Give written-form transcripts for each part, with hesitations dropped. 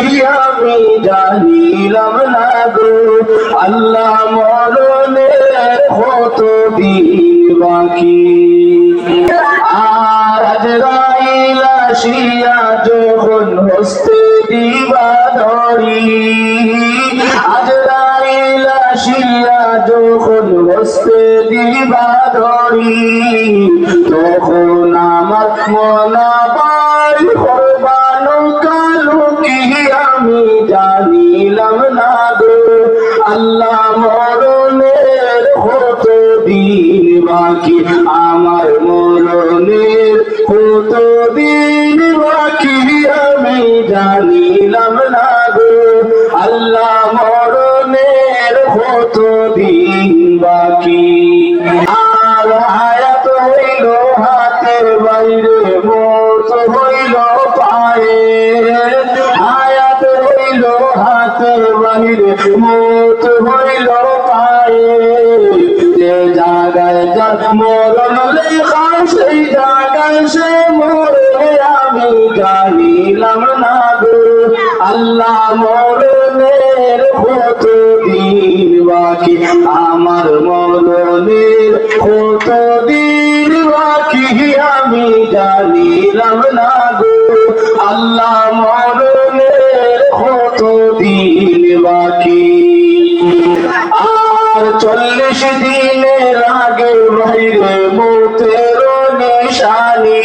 আমি জানিলাম না গো আল্লাহ মরণের কতদিন বাকি। আর আজরাইল আসিয়া যখন হস্তে দিবা ধরি, আজরাইল আসিয়া যখন হস্তে দিবা ধরি, তখন আমার মনাবার হবানো কালো কি আমি জানিলাম না গো আল্লাহ মরণের কতদিন বাকি, আমার মরণের কতদিন বাকি আমি জানিলাম না গো আল্লাহ মরণের কতদিন বাকি। আর হায়াত হইল হাতের বাইরে, মত হইল পায়ে, হায়াত হইল হাতের বাইরে, মত হইল পায়ে, যে জায়গায় যার মরণ লেখা সেই জায়গায় সে মরে আমি জানিলাম না গো আল্লাহ মরণের কতদিন বাকি, আমার মরণের কতদিন বাকি আমি জানিলাম না গো আল্লাহ মরণের কতদিন বাকি। আর 40 দিনের আগে বাইরে মৌতের নিশানি,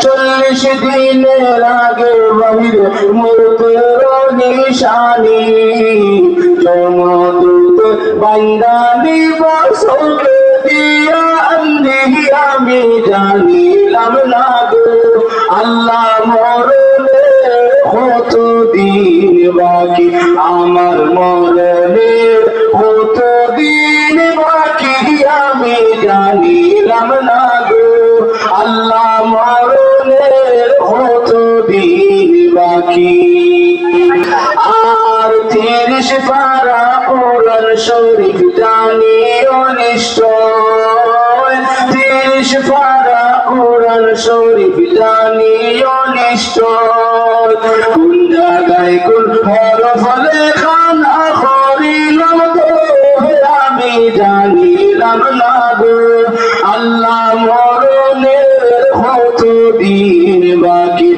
40 দিনের আগে বাইরে মৌতের নিশানি, যমদূত বান্দানি বসকে দিয়া আন্দি আমি জানিলাম না গো আল্লাহ মরণের কতদিন বাকি, আমার মরণের কতদিন বাকি আমি জানিলাম না গো আল্লাহ মরণের কতদিন বাকি। আর 30 পারা কোরআন শরীফ জানি অনিশ্চয়, 30 পারা কোরআন শরীফ জানি অনিশ্চয়, কোন জায়গায় কোন হরফ লেখা না করিলাম তো আমি জানিলাম না গো আল্লাহ মরণের কতদিন বাকি,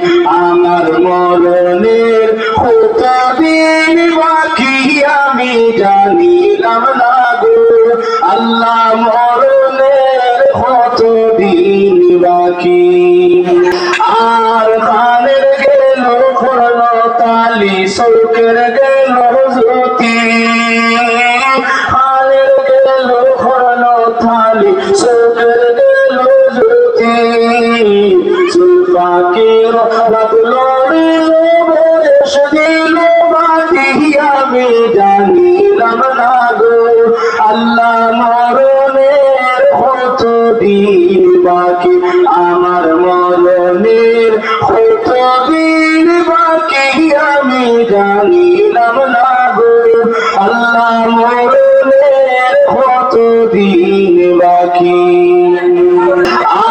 আমার মরণের কতদিন বাকি আমি জানিলাম না গো আল্লাহ মরণের কতদিন বাকি। আর কানের গেল তালি, চৌকের গেল জ্যোতি, কানের গেল থালি, চৌকের গেল জ্যোতি, চুলপাকের বাদলরে বয়স দিল বাতি আমি জানিলাম না গো আল্লাহ মরণের কতদিন বাকি, আমার মরণের কতদিন বাকি আমি জানিলাম না গো আল্লাহ মরণের কতদিন বাকি।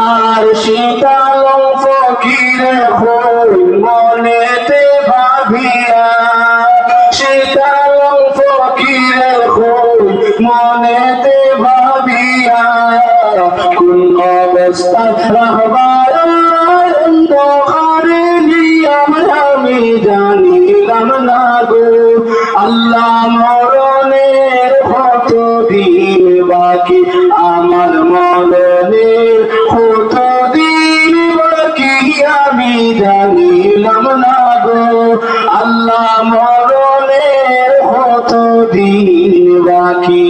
আর শীতল ফকিরে হই মনেতে ভাবিয়া, শীতল ফকিরে হই মনেতে ভাবিয়া, কোন অবস্থা রাহবার অন্ধকারে নিয়ম আমি জানিলাম না গো আল্লাহ মরণের কতদিন বাকি, আমার মরণের কতদিন বাকি আমি জানিলাম না গো আল্লাহ মরণের কতদিন বাকি।